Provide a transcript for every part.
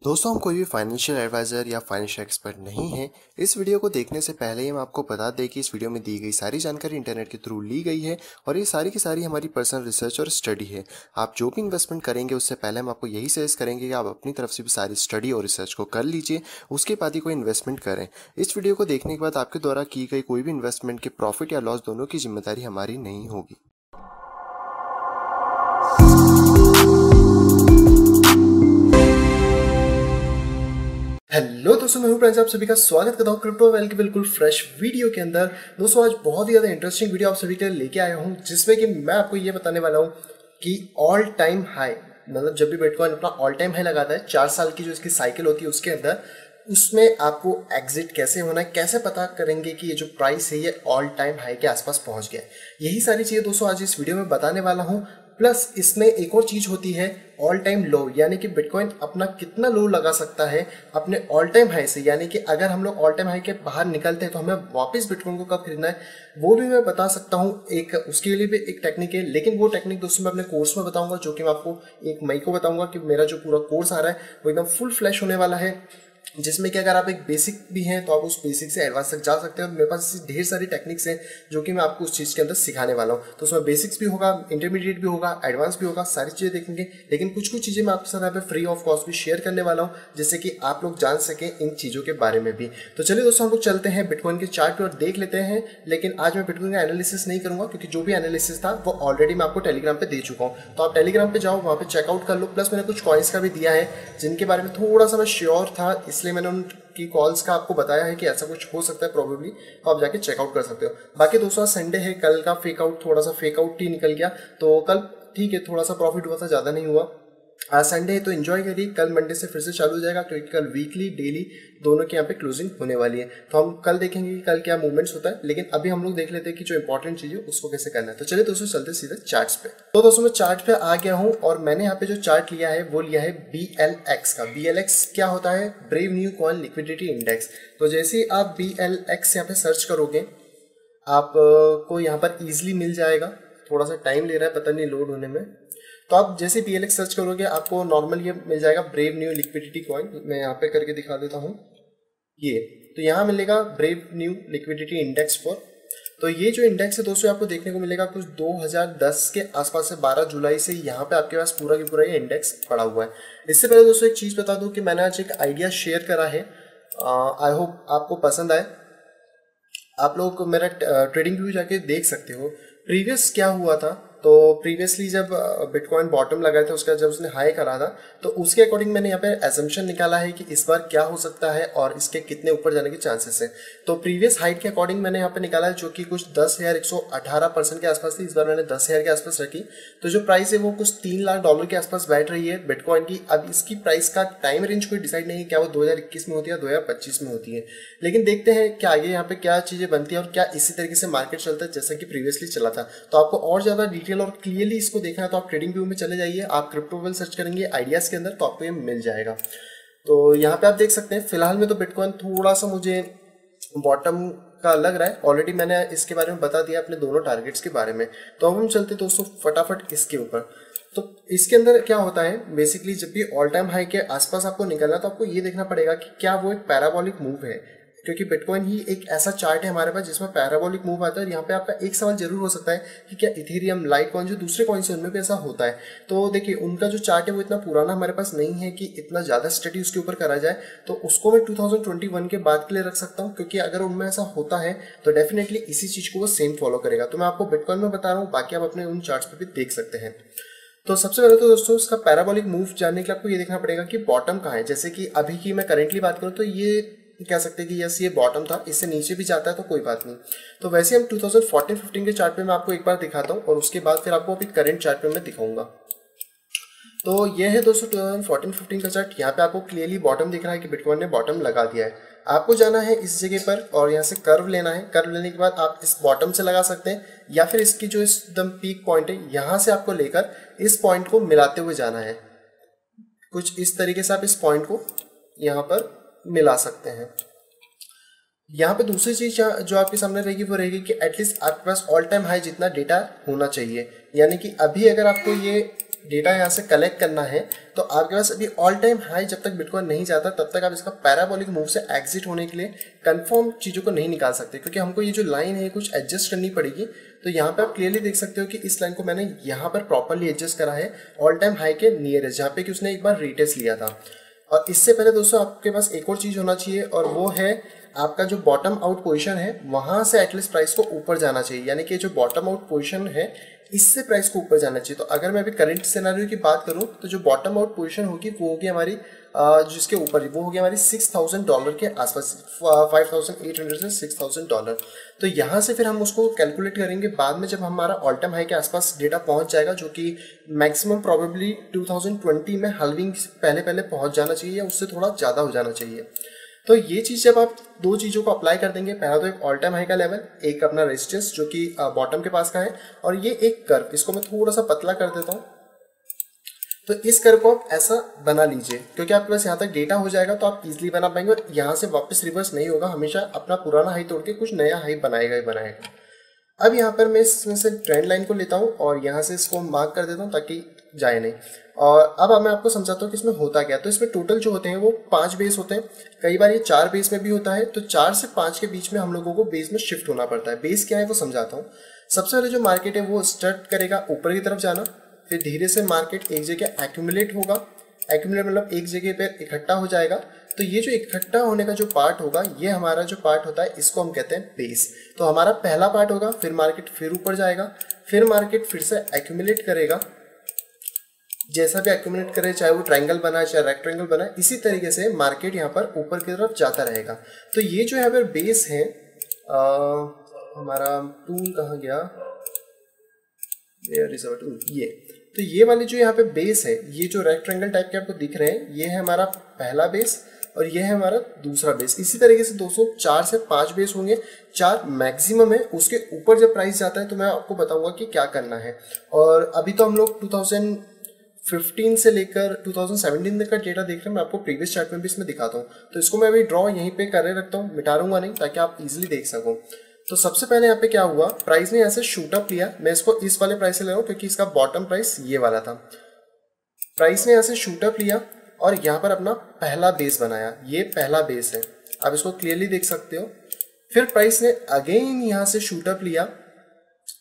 दोस्तों, हम कोई भी फाइनेंशियल एडवाइज़र या फाइनेंशियल एक्सपर्ट नहीं है। इस वीडियो को देखने से पहले ही हम आपको बता दें कि इस वीडियो में दी गई सारी जानकारी इंटरनेट के थ्रू ली गई है और ये सारी की सारी हमारी पर्सनल रिसर्च और स्टडी है। आप जो भी इन्वेस्टमेंट करेंगे उससे पहले हम आपको यही सजेस्ट करेंगे कि आप अपनी तरफ से भी सारी स्टडी और रिसर्च को कर लीजिए, उसके बाद ही कोई इन्वेस्टमेंट करें। इस वीडियो को देखने के बाद आपके द्वारा की गई कोई भी इन्वेस्टमेंट के प्रॉफिट या लॉस दोनों की जिम्मेदारी हमारी नहीं होगी। हेलो दोस्तों, मैं हूं प्रिंस, आप सभी का स्वागत करता हूं क्रिप्टो वेल की बिल्कुल फ्रेश वीडियो के अंदर। दोस्तों, आज बहुत ही ज़्यादा इंटरेस्टिंग वीडियो आप सभी के लिए लेके आया हूं, जिसमें कि मैं आपको ये बताने वाला हूं कि ऑल टाइम हाई, मतलब जब भी बिटकॉइन अपना ऑल टाइम हाई लगाता है 4 साल की जो इसकी साइकिल होती है उसके अंदर, उसमें आपको एग्जिट कैसे होना है, कैसे पता करेंगे कि ये जो प्राइस है ये ऑल टाइम हाई के आसपास पहुंच गया। यही सारी चीज़ें दोस्तों आज इस वीडियो में बताने वाला हूँ। प्लस इसमें एक और चीज़ होती है ऑल टाइम लो, यानी कि बिटकॉइन अपना कितना लो लगा सकता है अपने ऑल टाइम हाई से, यानी कि अगर हम लोग ऑल टाइम हाई के बाहर निकलते हैं तो हमें वापस बिटकॉइन को कब खरीदना है वो भी मैं बता सकता हूँ। एक उसके लिए भी एक टेक्निक है, लेकिन वो टेक्निक दोस्तों मैं अपने कोर्स में बताऊंगा, जो कि मैं आपको 1 मई को बताऊंगा कि मेरा जो पूरा कोर्स आ रहा है वो एकदम फुल फ्लैश होने वाला है, जिसमें कि अगर आप एक बेसिक भी हैं तो आप उस बेसिक से एडवांस तक जा सकते हैं। और मेरे पास ऐसी ढेर सारी टेक्निक्स हैं जो कि मैं आपको उस चीज़ के अंदर सिखाने वाला हूँ। तो उसमें बेसिक्स भी होगा, इंटरमीडिएट भी होगा, एडवांस भी होगा, सारी चीज़ें देखेंगे। लेकिन कुछ कुछ चीज़ें मैं आपके साथ यहाँ पे फ्री ऑफ कॉस्ट भी शेयर करने वाला हूँ, जिससे कि आप लोग जान सकें इन चीज़ों के बारे में भी। तो चलिए दोस्तों, हम लोग चलते हैं बिटकॉइन के चार्ट पर और देख लेते हैं। लेकिन आज मैं बिटकॉइन का एनालिसिस नहीं करूँगा, क्योंकि जो भी एनालिसिस था वो ऑलरेडी मैं आपको टेलीग्राम पर दे चुका हूँ। तो आप टेलीग्राम पर जाओ, वहाँ पर चेकआउट कर लो। प्लस मैंने कुछ कॉइन्स का भी दिया है जिनके बारे में थोड़ा सा मैं श्योर था, इसलिए मैंने उन की कॉल्स का आपको बताया है कि ऐसा कुछ हो सकता है प्रॉबेबली, तो आप जाके चेकआउट कर सकते हो। बाकी दोस्तों संडे है, कल का फेकआउट थोड़ा सा फेकआउट ही निकल गया, तो कल ठीक है थोड़ा सा प्रॉफिट हुआ था, ज़्यादा नहीं हुआ। आज संडे है तो एंजॉय करिए, कल मंडे से फिर से चालू हो जाएगा, क्योंकि कल वीकली डेली दोनों के यहाँ पे क्लोजिंग होने वाली है। तो हम कल देखेंगे कि कल क्या मूवमेंट्स होता है, लेकिन अभी हम लोग देख लेते हैं कि जो इंपॉर्टेंट चीज़ है उसको कैसे करना है। तो चलिए दोस्तों चलते सीधे चार्ट्स पे। तो दोस्तों मैं चार्ट पे आ गया हूँ और मैंने यहाँ पे जो चार्ट लिया है वो लिया है BLX का। BLX क्या होता है? Brave new coin liquidity index. तो जैसे ही आप BLX यहाँ पे सर्च करोगे आप को यहाँ पर ईजिली मिल जाएगा। थोड़ा सा टाइम ले रहा है, पता नहीं लोड होने में। तो आप जैसे BLX सर्च करोगे आपको नॉर्मल ये मिल जाएगा, ब्रेव न्यू लिक्विडिटी कॉइन। मैं यहाँ पे करके दिखा देता हूँ ये। तो यहाँ मिलेगा brave new liquidity index for. तो ये जो इंडेक्स है दोस्तों आपको देखने को मिलेगा कुछ 2010 के आसपास से, 12 जुलाई से यहाँ पे आपके पास पूरा की पूरा ये इंडेक्स पड़ा हुआ है। इससे पहले दोस्तों एक चीज़ बता दूँ कि मैंने आज एक आइडिया शेयर करा है, आई होप आपको पसंद आए। आप लोग मेरा ट्रेडिंग व्यू जाके देख सकते हो। प्रीवियस क्या हुआ था, तो प्रीवियसली जब बिटकॉइन बॉटम लगा था, उसका जब उसने हाई करा था, तो उसके अकॉर्डिंग मैंने यहाँ पे एजम्पशन निकाला है कि इस बार क्या हो सकता है और इसके कितने ऊपर जाने के चांसेस हैं। तो प्रीवियस हाइट के अकॉर्डिंग मैंने यहाँ पे निकाला है, जो कि कुछ 10,118% के आसपास थी। इस बार मैंने 10,000 के आसपास रखी। तो जो प्राइस है वो कुछ $3 लाख के आसपास बैठ रही है बिटकॉइन की। अब इसकी प्राइस का टाइम रेंज कोई डिसाइड नहीं है, क्या वो 2021 में होती है या 2025 में होती है। लेकिन देखते हैं कि आगे यहाँ पे क्या चीज़ें बनती है और क्या इसी तरीके से मार्केट चलता है जैसा कि प्रीवियसली चला था। तो आपको और ज़्यादा डिटेल और क्लियरली इसको देखना है तो आप ट्रेडिंग व्यू में चले जाइए, आप क्रिप्टो वेल सर्च करेंगे आइडियाज़ के अंदर तो आपको ये मिल जाएगा। तो यहाँ पे आप देख सकते हैं फिलहाल में तो बिटकॉइन थोड़ा सा मुझे बॉटम का लग रहा है। ऑलरेडी मैंने इसके बारे में बता दिया अपने दोनों टारगेट्स के बारे में। तो अब हम चलते दोस्तों फटाफट इसके ऊपर। तो इसके अंदर क्या होता है, बेसिकली जब भी ऑल टाइम हाई के आसपास आपको निकलना तो आपको ये देखना पड़ेगा कि क्या वो एक पैराबोलिक मूव है, क्योंकि बिटकॉइन ही एक ऐसा चार्ट है हमारे पास जिसमें पैराबोलिक मूव आता है। यहाँ पे आपका एक सवाल जरूर हो सकता है कि क्या इथेरियम, लाइट कॉइन जो दूसरे कॉइन्स हैं उनमें भी ऐसा होता है। तो देखिए उनका जो चार्ट है वो इतना पुराना हमारे पास नहीं है कि इतना ज़्यादा स्टडी उसके ऊपर करा जाए, तो उसको मैं 2021 के बाद के लिए रख सकता हूँ, क्योंकि अगर उनमें ऐसा होता है तो डेफिनेटली इसी चीज़ को वो सेम फॉलो करेगा। तो मैं आपको बिटकॉइन में बता रहा हूँ, बाकी आप अपने उन चार्ट्स पर भी देख सकते हैं। तो सबसे पहले तो दोस्तों इसका पैराबोलिक मूव जानने के लिए आपको ये देखना पड़ेगा कि बॉटम कहाँ है। जैसे कि अभी की मैं करेंटली बात करूँ तो ये कह सकते हैं कि यस ये बॉटम था, इससे नीचे भी जाता है तो कोई बात नहीं। तो वैसे हम 2014-15 के चार्ट पे मैं आपको एक बार दिखाता हूँ और उसके बाद फिर आपको अभी करंट चार्ट पे मैं दिखाऊंगा। तो ये है दोस्तों 2014-15 का चार्ट। यहाँ पे आपको क्लियरली बॉटम दिख रहा है कि बिटकॉइन ने बॉटम लगा दिया है। आपको जाना है इस जगह पर और यहाँ से कर्व लेना है। कर्व लेने के बाद आप इस बॉटम से लगा सकते हैं, या फिर इसकी जो एकदम पीक पॉइंट है यहाँ से आपको लेकर इस पॉइंट को मिलाते हुए जाना है। कुछ इस तरीके से आप इस पॉइंट को यहाँ पर मिला सकते हैं। यहाँ पे दूसरी चीज जो आपके सामने रहेगी वो रहेगी कि एटलीस्ट आपके पास ऑल टाइम हाई जितना डेटा होना चाहिए। यानी कि अभी अगर आपको ये डेटा यहाँ से कलेक्ट करना है तो आपके पास अभी ऑल टाइम हाई जब तक बिटकॉइन नहीं जाता तब तक आप इसका पैराबोलिक मूव से एग्जिट होने के लिए कंफर्म चीज़ों को नहीं निकाल सकते, क्योंकि हमको ये जो लाइन है कुछ एडजस्ट करनी पड़ेगी। तो यहाँ पे आप क्लियरली देख सकते हो कि इस लाइन को मैंने यहाँ पर प्रॉपरली एडजस्ट करा है ऑल टाइम हाई के नियरेस्ट, जहाँ पे कि उसने एक बार रीटेस्ट लिया था। और इससे पहले दोस्तों आपके पास एक और चीज़ होना चाहिए, और वो है आपका जो बॉटम आउट पोजीशन है वहाँ से एटलीस्ट प्राइस को ऊपर जाना चाहिए, यानी कि जो बॉटम आउट पोजीशन है इससे प्राइस को ऊपर जाना चाहिए। तो अगर मैं अभी करंट सिनेरियो की बात करूँ तो जो बॉटम आउट पोजीशन होगी वो होगी हमारी जिसके ऊपर वो होगी हमारी $6,000 के आसपास, 5,800 से $6,000। तो यहाँ से फिर हम उसको कैलकुलेट करेंगे बाद में जब हमारा ऑल टाइम हाई के आसपास डेटा पहुँच जाएगा, जो कि मैक्सिमम प्रॉबेबली 2020 में हल्विंग पहले पहले पहुँच जाना चाहिए या उससे थोड़ा ज़्यादा हो जाना चाहिए। तो ये चीज़ जब आप दो चीज़ों को अप्लाई कर देंगे, पहला तो एक ऑल टाइम हाई का लेवल, एक अपना रेजिस्टेंस जो कि बॉटम के पास का है, और ये एक कर्व, इसको मैं थोड़ा सा पतला कर देता हूँ। तो इस कर्व को आप ऐसा बना लीजिए, क्योंकि आपके पास यहाँ तक डेटा हो जाएगा तो आप इजीली बना पाएंगे और यहाँ से वापस रिवर्स नहीं होगा, हमेशा अपना पुराना हाई तोड़ के कुछ नया हाई बनाएगा ही बनाएगा। अब यहाँ पर मैं इसमें से ट्रेंड लाइन को लेता हूँ और यहाँ से इसको मार्क कर देता हूँ ताकि जाए नहीं। और अब मैं आपको समझाता हूँ कि इसमें होता क्या है। तो इसमें टोटल जो होते हैं वो 5 बेस होते हैं, कई बार ये 4 बेस में भी होता है। तो 4 से 5 के बीच में हम लोगों को बेस में शिफ्ट होना पड़ता है। बेस क्या है वो समझाता हूँ। सबसे पहले जो मार्केट है वो स्टार्ट करेगा ऊपर की तरफ जाना, फिर धीरे से मार्केट एक जगह एक्यूमुलेट होगा, एक्यूमुलेट मतलब एक जगह पर इकट्ठा हो जाएगा। तो ये जो इकट्ठा होने का जो पार्ट होगा, ये हमारा जो पार्ट होता है इसको हम कहते हैं बेस। तो हमारा पहला पार्ट होगा, फिर मार्केट फिर ऊपर जाएगा, फिर मार्केट फिर से एक्यूमुलेट करेगा, जैसा भी एक्यूमुलेट करे, चाहे वो ट्रायंगल बनाए चाहे रेक्टेंगल बनाए, इसी तरीके से मार्केट यहाँ पर ऊपर की तरफ जाता रहेगा। तो ये जो यहाँ पर बेस है, हमारा टूल कहाँ गया, ये तो ये वाली जो यहाँ पे बेस है, ये जो रेक्टेंगल टाइप के आपको दिख रहे हैं, ये है हमारा पहला बेस और ये है हमारा दूसरा बेस। इसी तरीके से दोस्तों 4 से 5 बेस होंगे, 4 मैक्सिमम है। उसके ऊपर जब प्राइस जाता है तो मैं आपको बताऊंगा कि क्या करना है। और अभी तो हम लोग 2015 से लेकर 2017 तक का डेटा देख रहे हैं। मैं आपको प्रीवियस चार्ट में भी इसमें दिखाता हूँ। तो इसको मैं अभी ड्रॉ यहीं पे कर रखता हूँ, मिटा दूंगा नहीं, ताकि आप इजिली देख सको। तो सबसे पहले यहाँ पे क्या हुआ, प्राइस ने यहाँ से शूट अप लिया। मैं इसको इस वाले प्राइस से ले रहा हूँ क्योंकि इसका बॉटम प्राइस ये वाला था। प्राइस ने यहाँ से शूट अप लिया और यहाँ पर अपना पहला बेस बनाया, ये पहला बेस है, आप इसको क्लियरली देख सकते हो। फिर प्राइस ने अगेन यहाँ से शूट अप लिया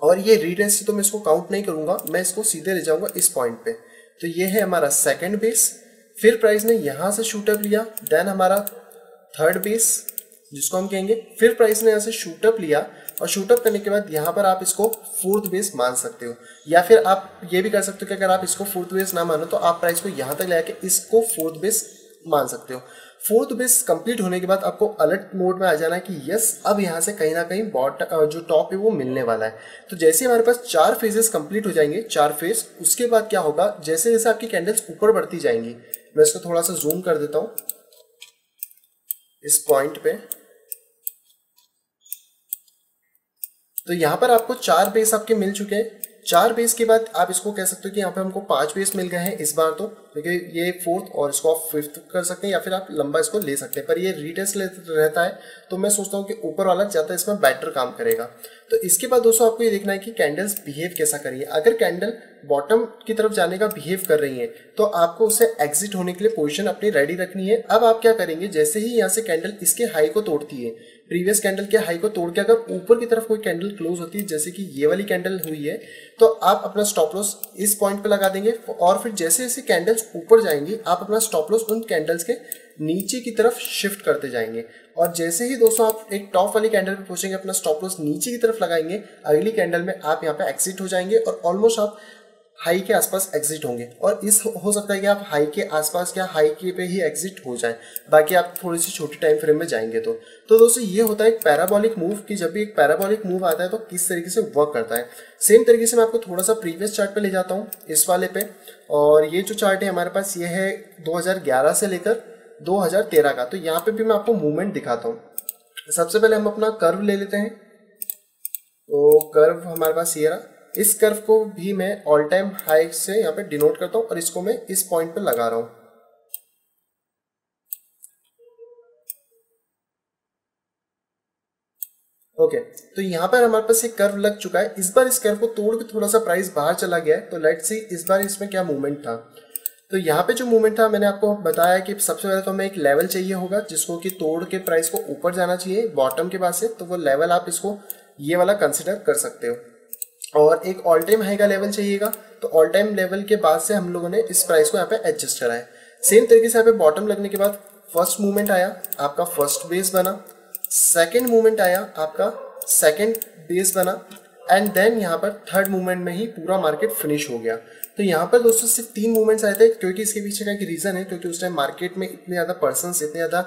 और ये रीटेस्ट तो मैं इसको काउंट नहीं करूंगा, मैं इसको सीधे ले जाऊंगा इस पॉइंट पे। तो ये है हमारा सेकंड बेस। फिर प्राइस ने यहाँ से शूट अप लिया, देन हमारा थर्ड बेस जिसको हम कहेंगे। फिर प्राइस ने यहाँ से शूट अप लिया और शूट अप करने के बाद यहाँ पर आप इसको फोर्थ बेस मान सकते हो, या फिर आप ये भी कर सकते हो कि अगर आप इसको फोर्थ बेस ना मानो तो आप प्राइस को यहाँ तक ले आके इसको फोर्थ बेस मान सकते हो। फोर्थ बेस कंप्लीट होने के बाद आपको अलर्ट मोड में आ जाना है कि यस अब यहाँ से कहीं ना कहीं जो टॉप है वो मिलने वाला है। तो जैसे हमारे पास 4 फेजेस कंप्लीट हो जाएंगे, 4 फेज, उसके बाद क्या होगा, जैसे जैसे आपकी कैंडल्स ऊपर बढ़ती जाएंगी, मैं इसको थोड़ा सा जूम कर देता हूँ इस पॉइंट पे। तो यहाँ पर आपको 4 बेस आपके मिल चुके हैं। 4 बेस के बाद आप इसको कह सकते हो कि यहाँ पे हमको 5 बेस मिल गए हैं इस बार तो, क्योंकि ये फोर्थ और इसको आप फिफ्थ कर सकते हैं या फिर आप लंबा इसको ले सकते हैं। पर ये रीटेस्ट रहता है तो मैं सोचता हूँ कि ऊपर वाला ज़्यादा इसमें बेटर काम करेगा। तो इसके बाद दोस्तों आपको ये देखना है कि कैंडल्स बिहेव कैसा कर रही है। अगर कैंडल बॉटम की तरफ जाने का बिहेव कर रही है तो आपको उसे एग्जिट होने के लिए पोजीशन अपनी रेडी रखनी है। अब आप क्या करेंगे, जैसे ही यहाँ से कैंडल इसके हाई को तोड़ती है, प्रीवियस कैंडल के हाई को तोड़ के अगर ऊपर की तरफ कोई कैंडल क्लोज होती है, जैसे कि ये वाली कैंडल हुई है, तो आप अपना स्टॉप लॉस इस पॉइंट पे लगा देंगे। और फिर जैसे जैसे कैंडल्स ऊपर जाएंगी आप अपना स्टॉप लॉस उन कैंडल्स के नीचे की तरफ शिफ्ट करते जाएंगे। और जैसे ही दोस्तों आप एक टॉप वाली कैंडल पे पहुंचेंगे, अपना स्टॉप लॉस नीचे की तरफ लगाएंगे, अगली कैंडल में आप यहाँ पे एग्जिट हो जाएंगे और ऑलमोस्ट आप हाई के आसपास एग्जिट होंगे। और इस हो सकता है कि आप हाई के आसपास या हाई के पे ही एग्जिट हो जाए, बाकी आप थोड़ी सी छोटी टाइम फ्रेम में जाएंगे। तो दोस्तों ये होता है एक पैराबोलिक मूव, कि जब भी एक पैराबोलिक मूव आता है तो किस तरीके से वर्क करता है। सेम तरीके से मैं आपको थोड़ा सा प्रीवियस चार्ट पे ले जाता हूँ, इस वाले पे। और ये जो चार्ट है हमारे पास, ये है 2011 से लेकर 2013 का। तो यहाँ पे भी मैं आपको मूवमेंट दिखाता हूँ। सबसे पहले हम अपना कर्व ले लेते हैं। तो कर्व हमारे पास ये रहा। इस कर्व को भी मैं ऑल टाइम हाई से यहाँ पे डिनोट करता हूँ और इसको मैं इस पॉइंट पे लगा रहा हूँ। ओके तो यहाँ पर हमारे पास एक कर्व लग चुका है। इस बार इस कर्व को तोड़ के थोड़ा सा प्राइस बाहर चला गया है, तो लेट्स सी इस बार इसमें क्या मूवमेंट था। तो यहाँ पे जो मूवमेंट था मैंने आपको बताया कि सबसे पहले तो हमें एक लेवल चाहिए होगा जिसको कि तोड़ के प्राइस को ऊपर जाना चाहिए बॉटम के पास से, तो वो लेवल आप इसको ये वाला कंसिडर कर सकते हो। और एक ऑल टाइम हाई का लेवल चाहिएगा, तो ऑल टाइम लेवल के बाद से हम लोगों ने इस प्राइस को यहाँ पे एडजस्ट करा है। सेम तरीके से यहाँ पे बॉटम लगने के बाद फर्स्ट मूवमेंट आया आपका फर्स्ट बेस बना, सेकेंड मूवमेंट आया आपका सेकेंड बेस बना, एंड देन यहाँ पर थर्ड मूवमेंट में ही पूरा मार्केट फिनिश हो गया। तो यहाँ पर दोस्तों सिर्फ 3 मूवमेंट्स आए थे, क्योंकि इसके पीछे का एक रीज़न है, क्योंकि उस टाइम मार्केट में इतने ज़्यादा पर्सन्स, इतने ज़्यादा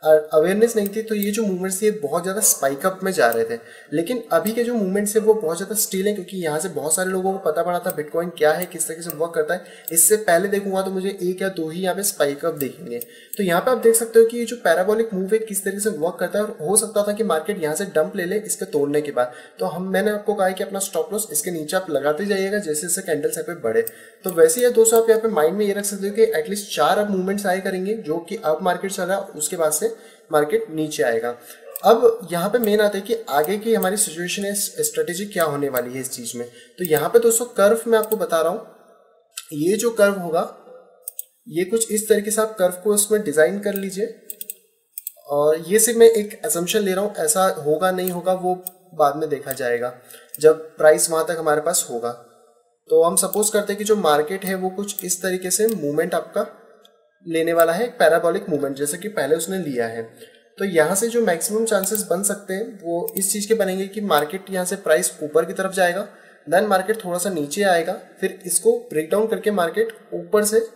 अवेयरनेस नहीं थी, तो ये जो मूवमेंट्स थे बहुत ज़्यादा स्पाइक अप में जा रहे थे। लेकिन अभी के जो मूवमेंट्स है वो बहुत ज़्यादा स्टील है, क्योंकि यहाँ से बहुत सारे लोगों को पता पड़ा था बिटकॉइन क्या है, किस तरीके से वर्क करता है। इससे पहले देखूंगा तो मुझे 1 या 2 ही यहाँ पे स्पाइक अप देखेंगे। तो यहाँ पे आप देख सकते हो कि ये जो पैराबोलिक मूव है किस तरीके से वर्क करता है, और हो सकता था कि मार्केट यहाँ से डंप ले ले इसके तोड़ने के बाद। तो मैंने आपको कहा है कि अपना स्टॉप लॉस इसके नीचे आप लगाते जाइएगा जैसे जैसे कैंडल्स यहाँ पे बढ़े। तो वैसे ही दोस्तों आप यहाँ पे माइंड में ये रख सकते हो कि एटलीस्ट 4 अब मूवमेंट्स आए करेंगे, जो कि अब मार्केट चल रहा है उसके बाद से मार्केट नीचे आएगा। अब यहाँ पे मेन आता है कि आगे की हमारी सिचुएशन है, स्ट्रेटेजी क्या होने वाली है इस चीज में। तो यहाँ पे दोस्तों कर्व मैं आपको बता रहा हूँ, ये जो कर्व होगा ये कुछ इस तरीके से आप कर्व को इसमें डिजाइन कर लीजिए। और ये सिर्फ मैं एक असम्पशन ले रहा हूँ, ऐसा होगा नहीं होगा वो बाद में देखा जाएगा जब प्राइस वहां तक हमारे पास होगा। तो हम सपोज करते हैं कि जो मार्केट है वो कुछ इस तरीके से मूवमेंट आपका लेने वाला है, पैराबोलिक मूवमेंट जैसे कि पहले उसने लिया है। तो यहाँ से जो मैक्सिमम चांसेस बन सकते हैं वो इस चीज़ के बनेंगे कि मार्केट यहाँ से प्राइस ऊपर की तरफ जाएगा, देन मार्केट थोड़ा सा नीचे आएगा, फिर इसको ब्रेक डाउन करके मार्केट ऊपर से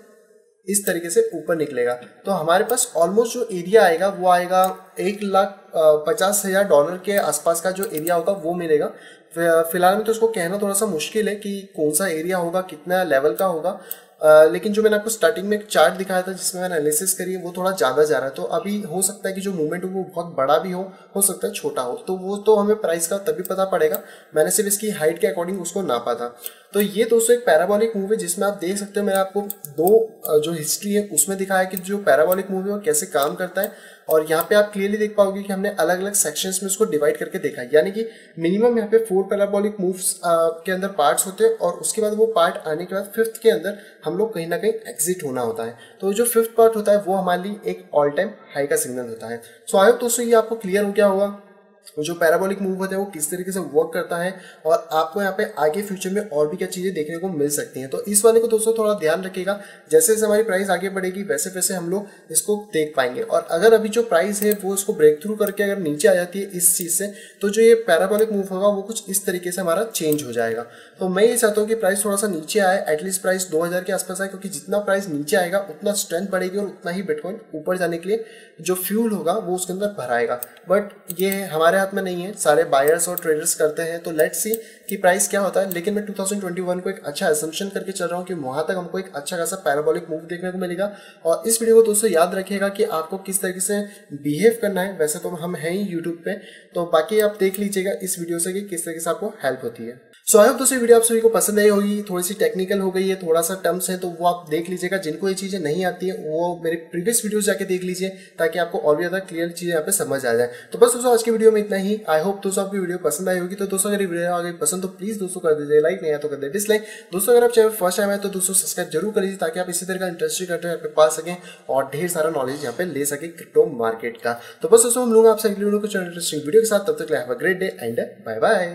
इस तरीके से ऊपर निकलेगा। तो हमारे पास ऑलमोस्ट जो एरिया आएगा वो आएगा $1,50,000 के आसपास का जो एरिया होगा वो मिलेगा। फिलहाल में तो उसको कहना थोड़ा सा मुश्किल है कि कौन सा एरिया होगा, कितना लेवल का होगा। लेकिन जो मैंने आपको स्टार्टिंग में एक चार्ट दिखाया था जिसमें मैंने एनालिसिस करी है वो थोड़ा ज़्यादा जा रहा है। तो अभी हो सकता है कि जो मूवमेंट हो वो बहुत बड़ा भी हो सकता है छोटा हो, तो वो तो हमें प्राइस का तभी पता पड़ेगा। मैंने सिर्फ इसकी हाइट के अकॉर्डिंग उसको नापा था। तो ये दोस्तों एक पैराबोलिक मूव है जिसमें आप देख सकते हो मैंने आपको 2 जो हिस्ट्री है उसमें दिखाया कि जो पैराबोलिक मूव है वो कैसे काम करता है। और यहाँ पे आप क्लियरली देख पाओगे कि हमने अलग अलग सेक्शंस में उसको डिवाइड करके देखा है, यानी कि मिनिमम यहाँ पे 4 पैराबोलिक मूव्स के अंदर पार्ट्स होते हैं, और उसके बाद वो पार्ट आने के बाद 5th के अंदर हम लोग कहीं ना कहीं एग्जिट होना होता है। तो जो 5th पार्ट होता है वो हमारे लिए एक ऑल टाइम हाई का सिग्नल होता है। सो आई होप दोस्तों ये आपको क्लियर हो गया होगा जो पैराबोलिक मूव होता है वो किस तरीके से वर्क करता है, और आपको यहाँ पे आगे फ्यूचर में और भी क्या चीज़ें देखने को मिल सकती हैं। तो इस वाले को दोस्तों थोड़ा ध्यान रखिएगा, जैसे जैसे हमारी प्राइस आगे बढ़ेगी वैसे वैसे हम लोग इसको देख पाएंगे। और अगर अभी जो प्राइस है वो इसको ब्रेक थ्रू करके अगर नीचे आ जाती है इस चीज़ से, तो जो ये पैराबोलिक मूव होगा वो कुछ इस तरीके से हमारा चेंज हो जाएगा। तो मैं ये चाहता हूँ कि प्राइस थोड़ा सा नीचे आए, एटलीस्ट प्राइस 2000 के आसपास आए, क्योंकि जितना प्राइस नीचे आएगा उतना स्ट्रेंथ बढ़ेगी और उतना ही बिटकॉइन ऊपर जाने के लिए जो फ्यूल होगा वो उसके अंदर भराएगा। बट ये हमारे हाथ में नहीं है, सारे बायर्स और ट्रेडर्स करते हैं। तो लेट्स सी कि प्राइस क्या होता है। लेकिन मैं 2021 को एक अच्छा असम्पशन करके चल रहा हूँ कि वहां तक हमको एक अच्छा खासा पैराबोलिक मूव देखने को मिलेगा। और इस वीडियो को दोस्तों याद रखिएगा कि आपको किस तरीके से बिहेव करना है। वैसे तो हम हैं ही यूट्यूब पे, तो बाकी आप देख लीजिएगा इस वीडियो से कि किस तरीके से आपको हेल्प होती है। सो आई होप दोस्तों वीडियो आप सभी को पसंद आई होगी। थोड़ी सी टेक्निकल हो गई है, थोड़ा सा टर्म्स है, तो वो आप देख लीजिएगा। जिनको ये चीज़ें नहीं आती है वो मेरे प्रीवियस वीडियोस जाके देख लीजिए, ताकि आपको और भी ज़्यादा क्लियर चीज़ें यहाँ पे समझ आ जाए। तो बस दोस्तों आज की वीडियो में इतना ही। आई होप दोस्तों आपकी वीडियो पसंद आई होगी। तो दोस्तों अगर वीडियो आ गई पसंद तो प्लीज़ दोस्तों कर दीजिए लाइक, नहीं है तो कर दीजिए डिसलाइक। दोस्तों अगर आप चैनल फर्स्ट टाइम है तो दोस्तों सब्सक्राइब जरूर कर लीजिए, ताकि आप इसी तरह का इंटरेस्टिंग कंटेंट यहाँ पे पा सकें और ढेर सारा नॉलेज यहाँ पे ले सके क्रिप्टो मार्केट का। तो बस दोस्तों हम लोग आपसे अगली वीडियो को इंटरेस्टिंग वीडियो के साथ, तब तक have a great day and bye bye.